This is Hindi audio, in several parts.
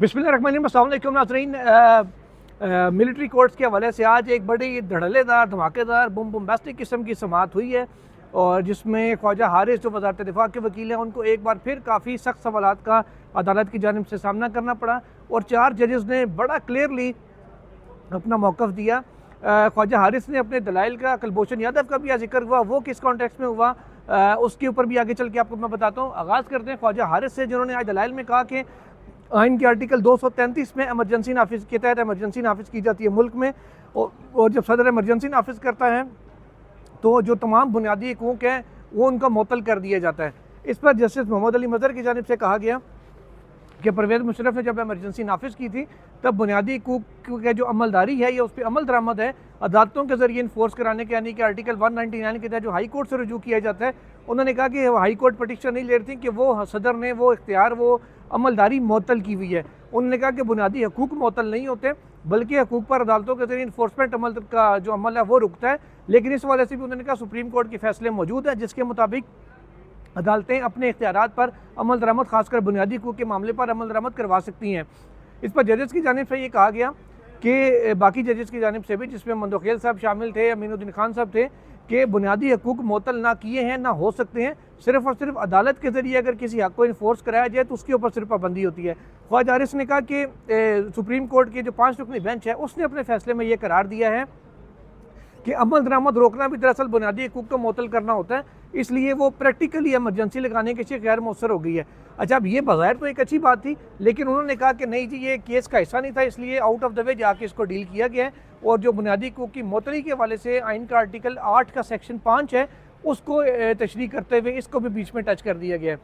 बिस्मिल्लाहिर्रहमानिर्रहीम, अस्सलाम वालेकुम नाज़रीन। मिलिट्री कोर्ट्स के हवाले से आज एक बड़ी धड़ल्लेदार धमाकेदार बम्बास्टिक किस्म की समाअत हुई है और जिसमें ख्वाजा हारिस जो वज़ारत दिफ़ा के वकील हैं उनको एक बार फिर काफ़ी सख्त सवालात का अदालत की जानिब से सामना करना पड़ा और 4 जजेस ने बड़ा क्लियरली अपना मौक़िफ़ दिया। ख्वाजा हारिस ने अपने दलाइल का, कुलभूषण यादव का भी जिक्र हुआ, वो किस कॉन्टेक्स्ट में हुआ उसके ऊपर भी आगे चल के आपको मैं बताता हूँ। आगाज़ करते हैं ख्वाजा हारिस से, जिन्होंने आज दलाइल में कहा कि आइन के आर्टिकल 233 में एमरजेंसी नाफिज के तहत एमरजेंसी नाफिज की जाती है मुल्क में, और जब सदर एमरजेंसी नाफिज करता है तो जो तमाम बुनियादी हकूक़ हैं वो उनका मुअत्तल कर दिया जाता है। इस पर जस्टिस मोहम्मद अली मज़हर की जानिब से कहा गया कि परवेज़ मुशर्रफ ने जब एमरजेंसी नाफिज की थी तब बुनियादी हकूक़ की जो अमलदारी है या उस पर अमल दरामद है अदालतों के ज़रिए इन्फोर्स कराने के, यानी कि आर्टिकल 199 के तहत जो हाई कोर्ट से रुजू किया जाता है। उन्होंने कहा कि हाई कोर्ट पटिशन नहीं ले रही थी कि वो सदर ने वो इख्तियार, वो अमलदारी मुअत्तल की हुई है। उन्होंने कहा कि बुनियादी हकूक़ मुअत्तल नहीं होते बल्कि हकूक़ पर अदालतों के ज़रिए इन्फोर्समेंट अमल का जो अमल है वो रुकता है। लेकिन इस वाले से भी उन्होंने कहा सुप्रीम कोर्ट के फैसले मौजूद हैं जिसके मुताबिक अदालतें अपने इख्तियारात पर अमल दरामद, खासकर बुनियादी हकूक़ के मामले पर अमल दरामद करवा सकती हैं। इस पर जजेस की जानिब से ये कहा गया कि बाकी जजेस की जानिब से भी, जिसमें मंदोखेल साहब शामिल थे, अमीनुद्दीन खान साहब थे, कि बुनियादी हकूक़ मुअत्तल ना किए हैं ना हो सकते हैं। सिर्फ़ और सिर्फ अदालत के ज़रिए अगर किसी हक़ को इन्फोर्स कराया जाए तो उसके ऊपर सिर्फ पाबंदी होती है। ख्वाजा हारिस ने कहा कि सुप्रीम कोर्ट की जो 5 रुकनी बेंच है उसने अपने फैसले में ये करार दिया है कि अमल दरामद रोकना भी दरअसल बुनियादी हकूक़ को मुअत्तल करना होता है, इसलिए वो प्रैक्टिकली एमरजेंसी लगाने के लिए गैर मौसर हो गई है। अच्छा, अब ये बज़ाहिर तो एक अच्छी बात थी, लेकिन उन्होंने कहा कि नहीं जी, ये केस का हिस्सा नहीं था, इसलिए आउट ऑफ द वे जाके इसको डील किया गया है और जो बुनियादी हकूक़ की मुअत्तली के हवाले से आइन का आर्टिकल 8 का सेक्शन 5 है उसको तशरीह करते हुए इसको भी बीच में टच कर दिया गया है।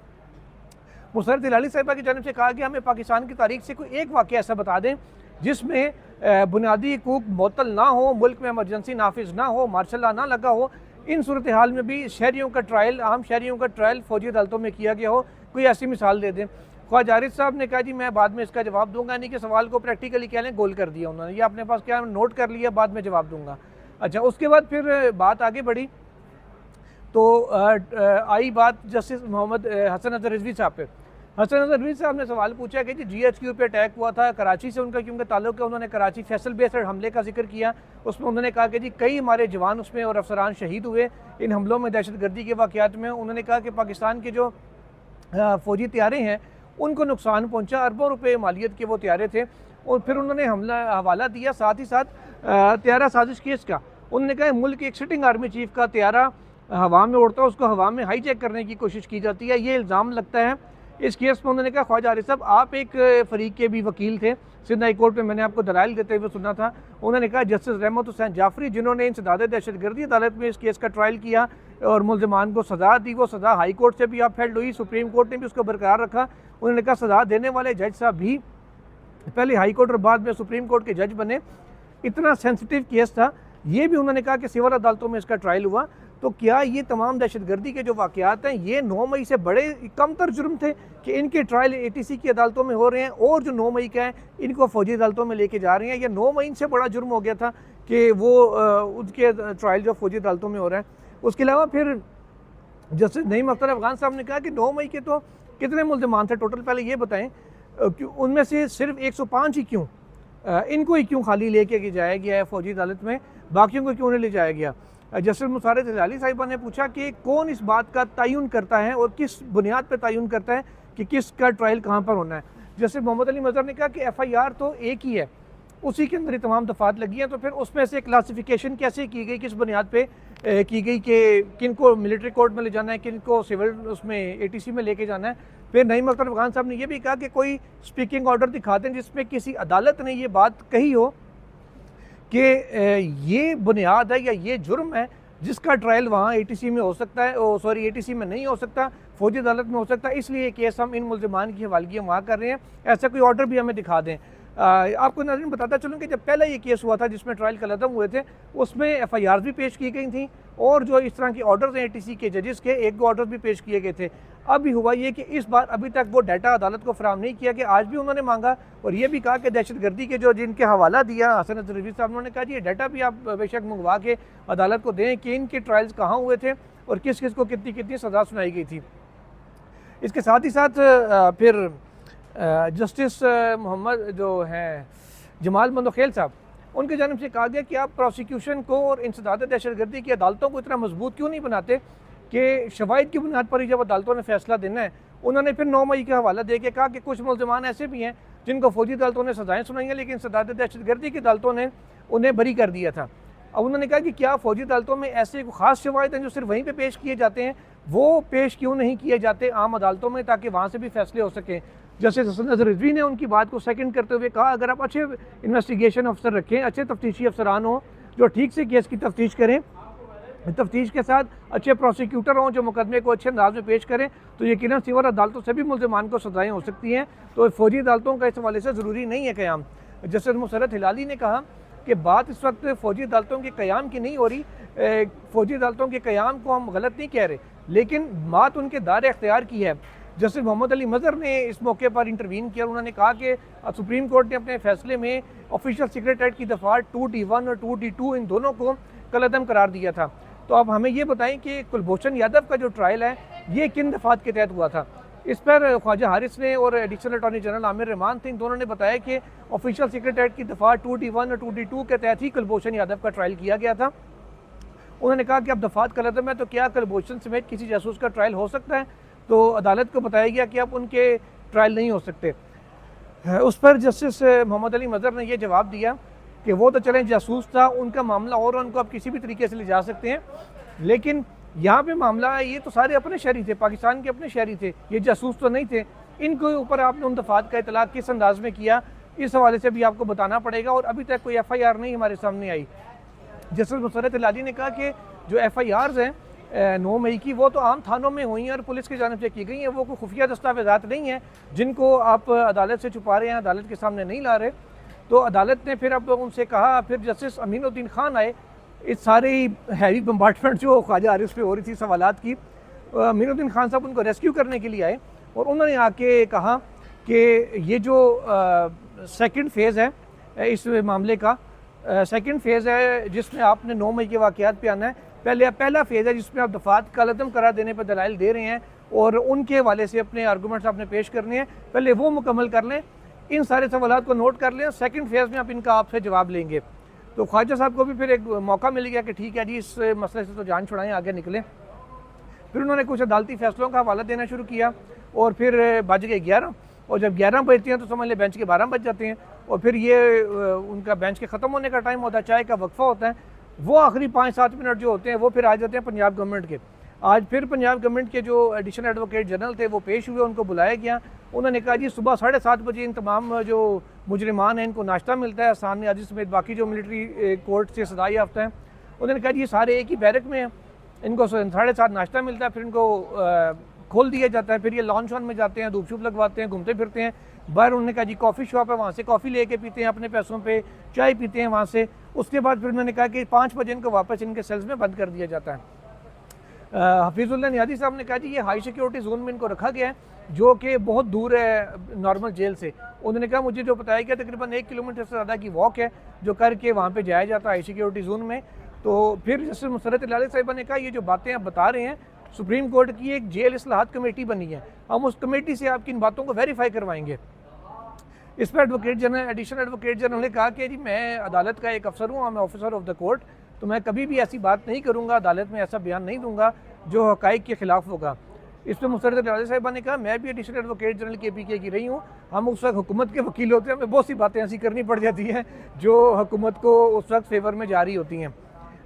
मुसर्रत हिलाली साहिबा की जानिब से कहा गया हमें पाकिस्तान की तारीख से कोई एक वाक़या ऐसा बता दें जिसमें बुनियादी हकूक़ मुअत्तल ना हो, मुल्क में एमरजेंसी नाफिज ना हो, मार्शल लॉ ना लगा हो, इन सूरत हाल में भी शहरियों का ट्रायल, आम शहरियों का ट्रायल फ़ौजी अदालतों में किया गया हो, कोई ऐसी मिसाल दे दें। ख्वाजा हारिस साहब ने कहा जी मैं बाद में इसका जवाब दूंगा, यानी कि सवाल को प्रैक्टिकली कह लें गोल कर दिया उन्होंने, ये अपने पास क्या नोट कर लिया, बाद में जवाब दूंगा। अच्छा, उसके बाद फिर बात आगे बढ़ी तो आई बात जस्टिस मोहम्मद हसन अज़हर रिजवी साहब पे। हसन अज़हर रिजवी साहब ने सवाल पूछा कि जी GHQ पे अटैक हुआ था, कराची से उनका क्योंकि ताल्लुक़ है, उन्होंने कराची फैसल बेस्ड हमले का जिक्र किया। उसमें उन्होंने कहा कि जी कई हमारे जवान उसमें और अफसरान शहीद हुए इन हमलों में, दहशतगर्दी के वाक़यात में। उन्होंने कहा कि पाकिस्तान के जो फ़ौजी तैयारे हैं उनको नुकसान पहुँचा, अरबों रुपये मालियत के वो तैयारे थे। और फिर उन्होंने हवाला दिया साथ ही साथ तैयारा साजिश केस का। उन्होंने कहा मुल्क के एक सिटिंग आर्मी चीफ का तैयारा हवा में उड़ता है, उसको हवा में हाईजैक करने की कोशिश की जाती है, ये इल्ज़ाम लगता है इस केस में। उन्होंने कहा ख्वाजा हारिस साहब आप एक फ़रीक के भी वकील थे, सिंध हाई कोर्ट में मैंने आपको दलाइल देते हुए सुना था। उन्होंने कहा जस्टिस रहमत हुसैन जाफरी जिन्होंने इंसदाद दहशतगर्दी अदालत में इस केस का ट्रायल किया और मुल्ज़िमान को सज़ा दी, वो सज़ा हाई कोर्ट से भी अपहेल्ड हुई, सुप्रीम कोर्ट ने भी उसको बरकरार रखा। उन्होंने कहा सज़ा देने वाले जज साहब भी पहले हाई कोर्ट और बाद में सुप्रीम कोर्ट के जज बने, इतना सेंसिटिव केस था। ये भी उन्होंने कहा कि सिविल अदालतों में इसका ट्रायल हुआ। तो क्या ये तमाम दहशतगर्दी के जो वाक़यात हैं ये 9 मई से बड़े कम तर जुर्म थे कि इनके ट्रायल ATC की अदालतों में हो रहे हैं और जो 9 मई का है इनको फ़ौजी अदालतों में लेके जा रहे हैं, या 9 मई से बड़ा जुर्म हो गया था कि वो उनके ट्रायल जो फ़ौजी अदालतों में हो रहा है। उसके अलावा फिर जस्टिस नईम अख्तर अफ़गान साहब ने कहा कि 9 मई के तो कितने मुल्ज़िमान थे टोटल, पहले ये बताएँ उनमें से सिर्फ 105 ही क्यों, इनको ही क्यों खाली लेके जाया गया है फ़ौजी अदालत में, बाकियों को क्यों नहीं ले जाया गया। जस्टिस मुसर्रत हिलाली साहिबा ने पूछा कि कौन इस बात का तयन करता है और किस बुनियाद पर तयन करता है कि किसका ट्रायल कहाँ पर होना है। जस्टिस मोहम्मद अली मज़हर ने कहा कि FIR तो एक ही है, उसी के अंदर ही तमाम दफ़ात लगी हैं, तो फिर उसमें से क्लासिफिकेशन कैसे की गई, किस बुनियाद पे की गई कि किन को मिलिट्री कोर्ट में ले जाना है, किन को सिविल उसमें ATC में लेके जाना है। फिर नईम अख्तर अफ़गान साहब ने यह भी कहा कि कोई स्पीकिंग ऑर्डर दिखाते हैं जिसमें किसी अदालत ने ये बात कही हो कि ये बुनियाद है या ये जुर्म है जिसका ट्रायल वहाँ ATC में हो सकता है, ATC में नहीं हो सकता, फ़ौजी अदालत में हो सकता है, इसलिए ये केस हम इन मुल्ज़िमान की हवालगी वहाँ कर रहे हैं, ऐसा कोई ऑर्डर भी हमें दिखा दें। आपको नाज़रीन बताता चलूँ कि जब पहला ये केस हुआ था जिसमें ट्रायल कलअदम हुए थे उसमें FIRs भी पेश की गई थी और जो इस तरह के ऑर्डर्स हैं ATC के जजेस के, 1-2 ऑर्डर भी पेश किए गए थे। अब भी हुआ ये कि इस बार अभी तक वो डाटा अदालत को फराहम नहीं किया कि आज भी उन्होंने मांगा और ये भी कहा कि दहशतगर्दी के जो जिनके हवाला दिया हसन अज़हर रिजवी साहब, उन्होंने कहा जी ये डाटा भी आप बेशक मंगवा के अदालत को दें कि इनके ट्रायल्स कहाँ हुए थे और किस किस को कितनी कितनी सज़ा सुनाई गई थी। इसके साथ ही साथ फिर जस्टिस मोहम्मद जो हैं जमाल मंदोखेल साहब, उनकी जानिब से कहा गया कि आप प्रोसिक्यूशन को और इंसदाद दहशतगर्दी की अदालतों को इतना मजबूत क्यों नहीं बनाते कि शवाहिद की बुनियाद पर ही जब अदालतों ने फैसला देना है। उन्होंने फिर 9 मई का हवाला दे के कहा कि कुछ मुल्ज़मान ऐसे भी हैं जिनको फौजी अदालतों ने सजाएँ सुनाई हैं, लेकिन इंसदाद दहशतगर्दी की अदालतों ने उन्हें बरी कर दिया था। अब उन्होंने कहा कि क्या फौजी अदालतों में ऐसे ख़ास शवाहिद हैं जो सिर्फ वहीं पे पेश किए जाते हैं, वो पेश क्यों नहीं किए जाते आम अदालतों में, ताकि वहाँ से भी फैसले हो सकें। जस्टिस हसन नज़र रिजवी ने उनकी बात को सेकंड करते हुए कहा, अगर आप अच्छे इन्वेस्टिगेशन अफसर रखें, अच्छे तफ्तीशी अफसरान हों जो ठीक से केस की तफ्तीश करें, तफ्तीश के साथ अच्छे प्रोसिक्यूटर हों जो मुकदमे को अच्छे अंदाज में पेश करें, तो यकीनन सिविल अदालतों से भी मुल्ज़मान को सजाएँ हो सकती हैं। तो फौजी अदालतों का इस हवाले से ज़रूरी नहीं है क़याम। जस्टिस मुसर्रत हिलाली ने कहा कि बात इस वक्त फौजी अदालतों के क़याम की नहीं हो रही, फौजी अदालतों के क़याम को हम गलत नहीं कह रहे, लेकिन बात उनके दायरे अख्तियार की है। जस्टिस मोहम्मद अली मज़हर ने इस मौके पर इंटरवीन किया। उन्होंने कहा कि सुप्रीम कोर्ट ने अपने फैसले में ऑफिशियल सीक्रेट एक्ट की दफ़ा 2D1 और 2D2 इन दोनों को कलअदम करार दिया था। तो अब हमें ये बताएं कि कुलभूषण यादव का जो ट्रायल है ये किन दफ़ात के तहत हुआ था। इस पर ख्वाजा हारिस ने और additional attorney general Aamir Rahman थे, इन दोनों ने बताया कि ऑफिशियल सीक्रेट एक्ट की दफ़ा 2D1 और 2D2 के तहत ही कुलभूषण यादव का ट्रायल किया गया था। उन्होंने कहा कि अब दफ़ात कलअदम है तो क्या कुलभूषण समेत किसी जासूस का ट्रायल हो सकता है, तो अदालत को बताया गया कि अब उनके ट्रायल नहीं हो सकते। उस पर जस्टिस मोहम्मद अली मज़हर ने यह जवाब दिया कि वो तो चलें जासूस था, उनका मामला और उनको आप किसी भी तरीके से ले जा सकते हैं, लेकिन यहाँ पे मामला है ये तो सारे अपने शहरी थे, पाकिस्तान के अपने शहरी थे, ये जासूस तो नहीं थे। इनके ऊपर आपने उन दफ़ात का इतलाक़ किस अंदाज में किया, इस हवाले से भी आपको बताना पड़ेगा, और अभी तक कोई FIR नहीं हमारे सामने आई। जस्टिस मुसर्रत हिलाली ने कहा कि जो FIRs हैं 9 मई की, वो तो आम थानों में हुई हैं और पुलिस की जानिब से की गई हैं, वो कोई खुफिया दस्तावेज़ात नहीं हैं जिनको आप अदालत से छुपा रहे हैं, अदालत के सामने नहीं ला रहे। तो अदालत ने फिर अब उनसे कहा, फिर जस्टिस अमीनुद्दीन खान आए, इस सारे हैवी बम्बार्टमेंट जो ख्वाजा हारिस पे हो रही थी सवालात की, अमीनुद्दीन खान साहब उनको रेस्क्यू करने के लिए आए और उन्होंने आके कहा कि ये जो सेकंड फेज़ है इस मामले का, सेकंड फेज़ है जिसमें आपने 9 मई के वाक़यात पे आना है। पहला फेज़ है जिसमें आप दफ़ात कलअदम करार देने पर दलाइल दे रहे हैं और उनके हवाले से अपने आर्गूमेंट्स आपने पेश करने हैं, पहले वो मुकम्मल कर लें, इन सारे सवालात को नोट कर लें, सेकंड फेज़ में आप इनका आपसे जवाब लेंगे। तो ख्वाजा साहब को भी फिर एक मौका मिल गया कि ठीक है जी, इस मसले से तो जान छुड़ाएं, आगे निकलें। फिर उन्होंने कुछ अदालती फ़ैसलों का हवाला देना शुरू किया और फिर बज गए 11, और जब 11 बजती हैं तो समझ लें बेंच के 12 बज जाते हैं, और फिर ये उनका बेंच के ख़त्म होने का टाइम होता है, चाय का वक्फ़ा होता है, वो आखिरी 5-7 मिनट जो होते हैं वो फिर आ जाते हैं पंजाब गवर्नमेंट के। आज फिर पंजाब गवर्नमेंट के जो एडिशनल एडवोकेट जनरल थे वो पेश हुए, उनको बुलाया गया। उन्होंने कहा जी सुबह 7:30 बजे इन तमाम जो मुजरिमान हैं इनको नाश्ता मिलता है, सामने आजी समेत बाकी जो मिलिट्री कोर्ट से सजा याफ्ता हैं। उन्होंने कहा जी ये सारे एक ही बैरक में हैं, इनको 7:30 नाश्ता मिलता है, फिर इनको खोल दिया जाता है, फिर ये लॉन्च वन में जाते हैं, धूप छूप लगवाते हैं, घूमते फिरते हैं बाहर। उन्होंने कहा जी कॉफ़ी शॉप है, वहाँ से कॉफ़ी लेके पीते हैं, अपने पैसों पे चाय पीते हैं वहाँ से। उसके बाद फिर उन्होंने कहा कि 5 बजे इनको वापस इनके सेल्स में बंद कर दिया जाता है। हफीज़ुल्लाह नियाज़ी साहब ने कहा जी ये हाई सिक्योरिटी जोन में इनको रखा गया है जो कि बहुत दूर है नॉर्मल जेल से। उन्होंने कहा मुझे जो बताया गया तकरीबन 1 किलोमीटर से ज़्यादा की वॉक है जो करके वहाँ पे जाया जाता है हाई सिक्योरिटी जोन में। तो फिर जस्टिस मुसर्रत हिलाली साहिबा ने कहा ये जो बातें आप बता रहे हैं, सुप्रीम कोर्ट की एक जेल इस्लाहात कमेटी बनी है, हम उस कमेटी से आपकी इन बातों को वेरीफाई करवाएंगे। इस पर advocate general additional advocate general ने कहा कि जी मैं अदालत का एक अफसर हूँ, मैं ऑफिसर ऑफ द कोर्ट, तो मैं कभी भी ऐसी बात नहीं करूँगा, अदालत में ऐसा बयान नहीं दूंगा जो हक़ाइक़ के ख़िलाफ़ होगा। इस पर मुसर्रत हिलाली साहिबा ने कहा मैं भी एडिशनल एडवोकेट जनरल KPK की रही हूँ, हम उस वक्त हुकूमत के वकील होते हैं, हमें बहुत सी बातें ऐसी करनी पड़ जाती हैं जो हुकूमत को उस वक्त फेवर में जारी होती हैं।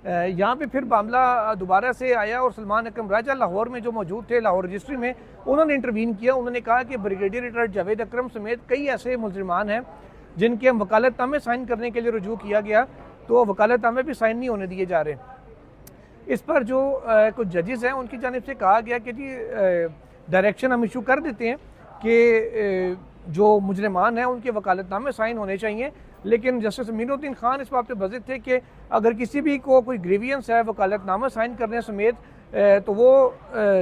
यहाँ पे फिर मामला दोबारा से आया और सलमान अकरम राजा लाहौर में जो मौजूद थे, लाहौर रजिस्ट्री में, उन्होंने इंटरवीन किया। उन्होंने कहा कि ब्रिगेडियर रिटायर्ड जावेद अकरम समेत कई ऐसे मुजरिमान हैं जिनके हम वकालतनामे साइन करने के लिए रुजू किया गया, तो वकालतनामे भी साइन नहीं होने दिए जा रहे। इस पर जो कुछ जजेस हैं उनकी जानिब से कहा गया कि जी डायरेक्शन हम इशू कर देते हैं कि जो मुजरिमान हैं उनके वकालतनामे साइन होने चाहिए, लेकिन जस्टिस अमीनुद्दीन खान इस बात पे बज़िद थे कि अगर किसी भी को कोई ग्रीवियंस है वकालतनामा साइन करने समेत तो वो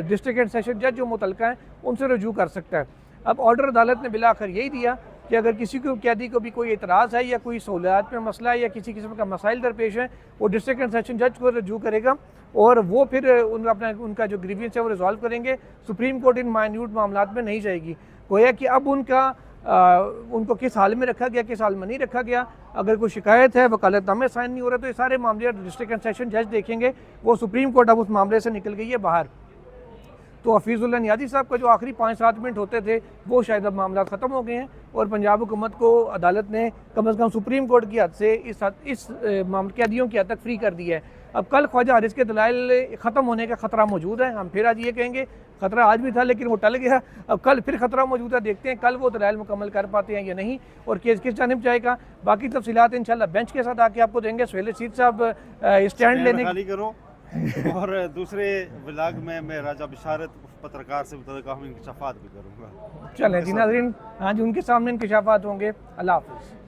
डिस्ट्रिक्ट एंड सेशन जज जो मुतलका हैं उनसे रजू कर सकता है। अब ऑर्डर अदालत ने बिला आखिर यही दिया कि अगर किसी को कैदी को भी कोई एतराज़ है या कोई सहूलियात में मसला है या किसी किस्म का मसाइल दरपेश है, वो डिस्ट्रिक्ट एंड सेशन जज को रजू करेगा और वो फिर उनका जो ग्रीवियंस है वो रिजॉल्व करेंगे। सुप्रीम कोर्ट इन माइन्यूट मामलात में नहीं जाएगी। गोया कि अब उनका उनको किस हाल में रखा गया, किस हाल में नहीं रखा गया। अगर कोई शिकायत है, वकालतनामे साइन नहीं हो रहा, तो ये सारे मामले डिस्ट्रिक्ट एंड सेशन जज देखेंगे। वो सुप्रीम कोर्ट अब उस मामले से निकल गई है बाहर। तो हफीज़ुल्लाह नियाज़ी साहब का जो आखिरी 5-7 मिनट होते थे वो शायद अब मामला ख़त्म हो गए हैं और पंजाब हुकूमत को अदालत ने कम से कम सुप्रीम कोर्ट की हद से इस कैदियों की हद तक फ्री कर दिया है। अब कल ख्वाजा हारिस के दलाइल ख़त्म होने का ख़तरा मौजूद है। हम फिर आज ये कहेंगे ख़तरा आज भी था लेकिन वो टल गया, अब कल फिर ख़तरा मौजूद है। देखते हैं कल वो दलाइल मुकम्मल कर पाते हैं या नहीं और केस किस जानिब जाएगा। बाकी तफसीलात इंशाल्लाह बेंच के साथ आके आपको देंगे। सुहेल रशीद साहब स्टैंड लेने खाली करो और दूसरे ब्लॉग में मैं राजा बिशारत पत्रकार से मुतल्लिक़ इंकशाफात भी करूँगा। चलें जी नाज़रीन, हाँ जी, उनके सामने इंकशाफात होंगे। अल्लाह हाफ़िज़।